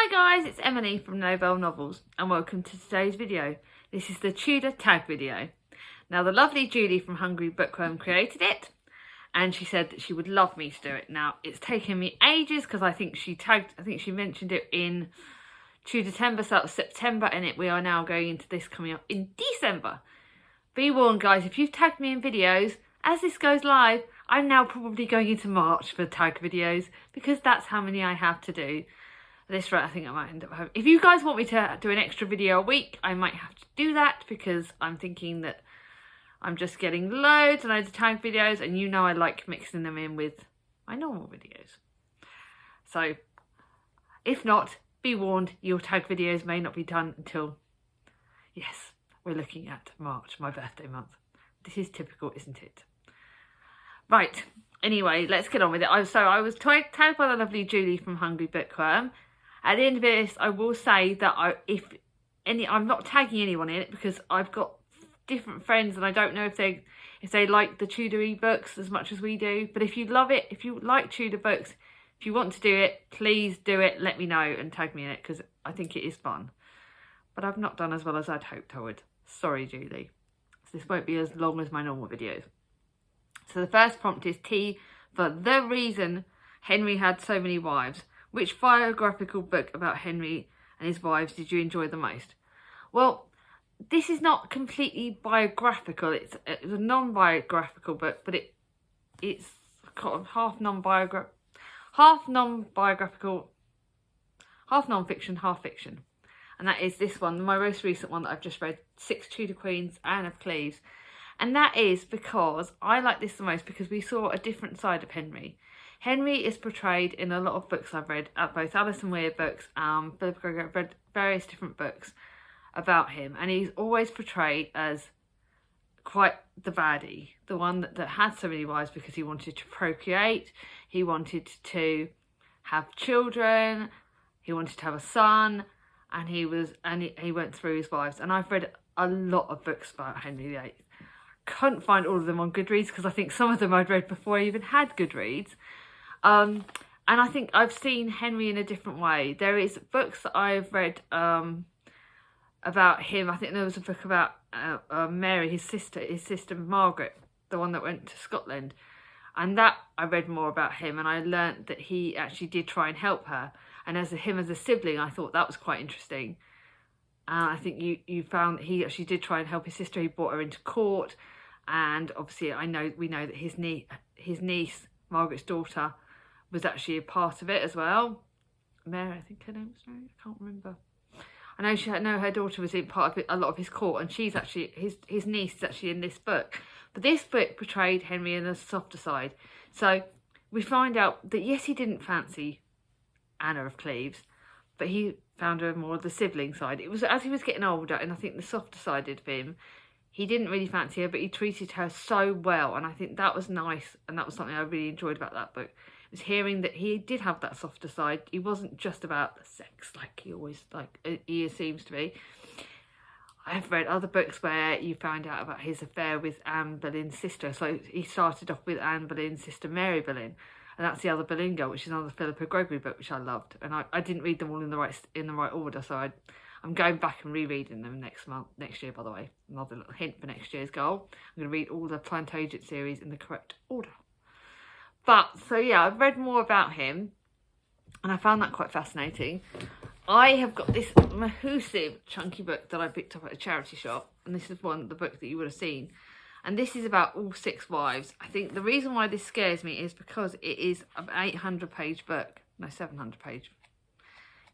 Hi guys, it's Emily from Nobel Novels and welcome to today's video. This is the Tudor Tag video. Now the lovely Julie from Hungry Bookworm created it and she said that she would love me to do it. Now it's taken me ages because I think she mentioned it in Tudor-tember, so that was September, and we are now going into this coming up in December. Be warned guys, if you've tagged me in videos, as this goes live, I'm now probably going into March for tag videos because that's how many I have to do. At this rate, I think I might end up having... If you guys want me to do an extra video a week, I might have to do that because I'm thinking that I'm just getting loads and loads of tag videos, and you know I like mixing them in with my normal videos. So, if not, be warned, your tag videos may not be done until... Yes, we're looking at March, my birthday month. This is typical, isn't it? Right, anyway, let's get on with it. I was tagged by the lovely Julie from Hungry Bookworm. At the end of this, I will say that I'm not tagging anyone in it because I've got different friends and I don't know if they like the Tudor ebooks as much as we do. But if you love it, if you like Tudor books, if you want to do it, please do it. Let me know and tag me in it because I think it is fun. But I've not done as well as I'd hoped I would. Sorry, Julie. So this won't be as long as my normal videos. So the first prompt is T for the reason Henry had so many wives. Which biographical book about Henry and his wives did you enjoy the most? Well, this is not completely biographical. It's a non-biographical book, but it's kind of half non-biographical, half non-fiction, half fiction. And that is this one, my most recent one that I've just read, 6 Tudor Queens, Anne of Cleves. And that is because I like this the most because we saw a different side of Henry. Henry is portrayed in a lot of books I've read, both Alison Weir books, Philip Gregory. I've read various different books about him, and he's always portrayed as quite the baddie, the one that had so many wives because he wanted to procreate, he wanted to have children, he wanted to have a son, and he went through his wives. And I've read a lot of books about Henry VIII. Couldn't find all of them on Goodreads because I think some of them I'd read before I even had Goodreads. And I think I've seen Henry in a different way. There is books that I've read about him. I think there was a book about Mary, his sister Margaret, the one that went to Scotland. And that I read more about him, and I learnt that he actually did try and help her. And as a sibling, I thought that was quite interesting. I think you found that he actually did try and help his sister. He brought her into court, and obviously we know that his niece, Margaret's daughter, was actually a part of it as well. Mary, I think her name was Mary. I can't remember. I know her daughter was in part of it, a lot of his court, and she's actually his niece is actually in this book. But this book portrayed Henry in a softer side. So we find out that yes, he didn't fancy Anna of Cleves, but he found her more the sibling side. It was as he was getting older, and I think the softer side of him, he didn't really fancy her, but he treated her so well, and I think that was nice, and that was something I really enjoyed about that book. Was hearing that he did have that softer side. He wasn't just about the sex like he seems to be. I've read other books where you found out about his affair with Anne Boleyn's sister. So he started off with Anne Boleyn's sister Mary Boleyn, and that's the other Boleyn girl, which is another Philip Gregory book, which I loved. And I didn't read them all in the right order, so I'm going back and rereading them next year. By the way, another little hint for next year's goal. I'm going to read all the Plantagenet series in the correct order. But, so yeah, I've read more about him, and I found that quite fascinating. I have got this massive chunky book that I picked up at a charity shop, and this is the book that you would have seen. And this is about all 6 wives. I think the reason why this scares me is because it is an 800-page book. No, 700-page.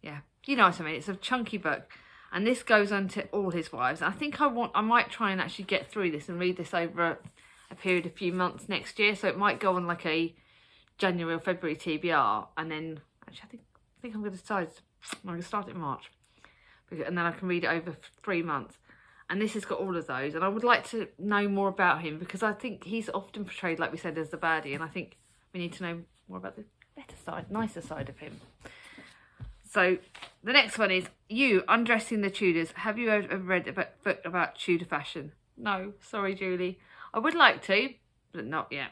Yeah, you know what I mean. It's a chunky book. And this goes on to all his wives. And I think I might try and actually get through this and read this over a period of a few months next year. So it might go on like a January or February TBR. And then, actually, I think I'm going to decide. I'm going to start it in March. And then I can read it over 3 months. And this has got all of those. And I would like to know more about him because I think he's often portrayed, like we said, as the baddie. And I think we need to know more about the better side, nicer side of him. So the next one is you, Undressing the Tudors. Have you ever read a book about Tudor fashion? No, sorry, Julie. I would like to, but not yet.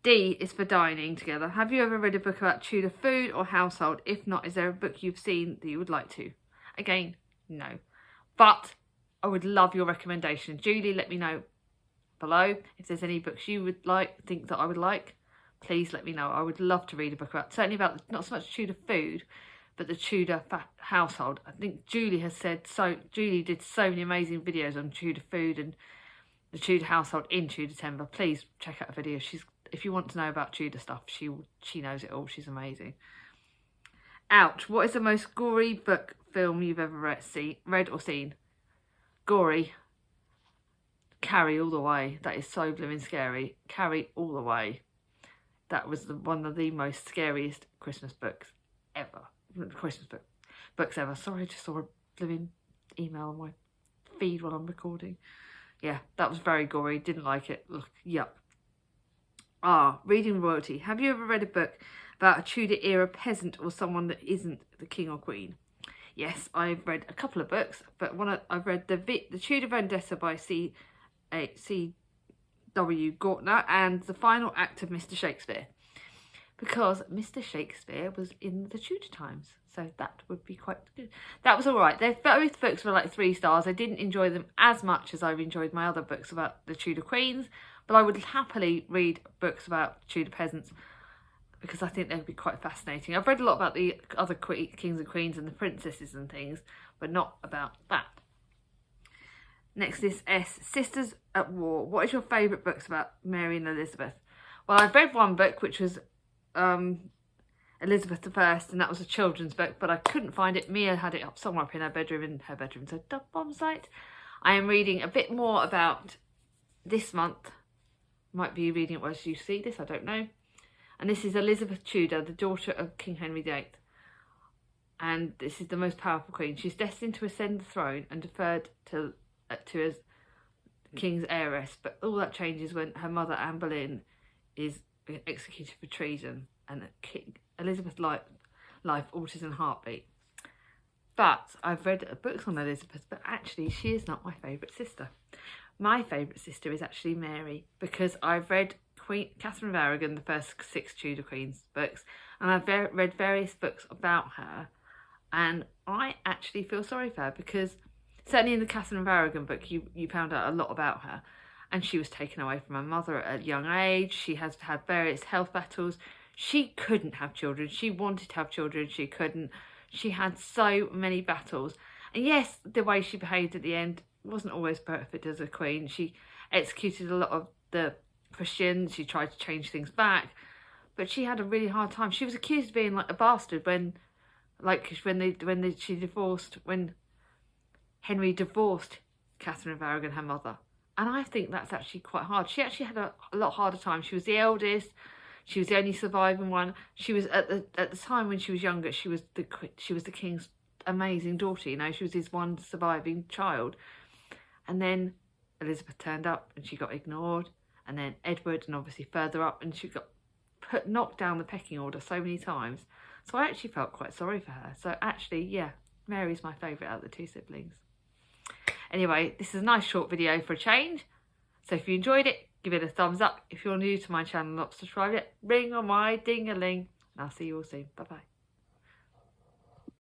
D is for dining together. Have you ever read a book about Tudor food or household? If not, is there a book you've seen that you would like to? Again, no. But I would love your recommendation. Julie, let me know below if there's any books you would think that I would like. Please let me know. I would love to read a book about, certainly about not so much Tudor food, but the Tudor household. I think Julie has said so. Julie did so many amazing videos on Tudor food and the Tudor household in Tudor timber. Please check out her video. If you want to know about Tudor stuff, she knows it all. She's amazing. Ouch. What is the most gory book film you've ever read or seen? Gory. Carrie all the way. That is so blooming scary. Carrie all the way. That was one of the most scariest Christmas books ever. Books ever. Sorry, I just saw a blooming email on my feed while I'm recording. Yeah, that was very gory. Didn't like it. Ugh, yuck. Reading royalty. Have you ever read a book about a Tudor era peasant or someone that isn't the king or queen? Yes, I've read a couple of books, but I've read the Tudor Vendetta by C.W. Gortner and The Final Act of Mr. Shakespeare, because Mr. Shakespeare was in the Tudor times, so that would be quite good. That was all right. Both books were like 3 stars. I didn't enjoy them as much as I've enjoyed my other books about the Tudor Queens, but I would happily read books about Tudor peasants because I think they'd be quite fascinating. I've read a lot about the other kings and queens and the princesses and things, but not about that. Next is S, Sisters at War. What is your favourite books about Mary and Elizabeth? Well, I've read one book, which was Elizabeth I, and that was a children's book, but I couldn't find it. Mia had it up somewhere up in her bedroom, so bomb site. I am reading a bit more about this month. Might be reading it as you see this, I don't know. And this is Elizabeth Tudor, the daughter of King Henry VIII. And this is the most powerful queen. She's destined to ascend the throne and deferred to as king's heiress, but all that changes when her mother Anne Boleyn is executed for treason, and Elizabeth's life alters in a heartbeat. But I've read books on Elizabeth, but actually she is not my favourite sister. My favourite sister is actually Mary, because I've read Catherine of Aragon, the first 6 Tudor Queens books, and I've read various books about her, and I actually feel sorry for her, because certainly in the Catherine of Aragon book you found out a lot about her, and she was taken away from her mother at a young age. She has had various health battles. She couldn't have children. She wanted to have children. She couldn't. She had so many battles. And yes, the way she behaved at the end wasn't always perfect as a queen. She executed a lot of the Christians. She tried to change things back, but she had a really hard time. She was accused of being like a bastard when Henry divorced Catherine of Aragon, her mother. And I think that's actually quite hard. She actually had a lot harder time. She was the eldest. She was the only surviving one. She was at the time when she was younger. She was the king's amazing daughter. You know, she was his one surviving child. And then Elizabeth turned up and she got ignored. And then Edward, and obviously further up, and she got knocked down the pecking order so many times. So I actually felt quite sorry for her. So actually, yeah, Mary's my favourite out of the 2 siblings. Anyway, this is a nice short video for a change. So if you enjoyed it, give it a thumbs up. If you're new to my channel and not subscribed yet, ring on my ding-a-ling. And I'll see you all soon. Bye-bye.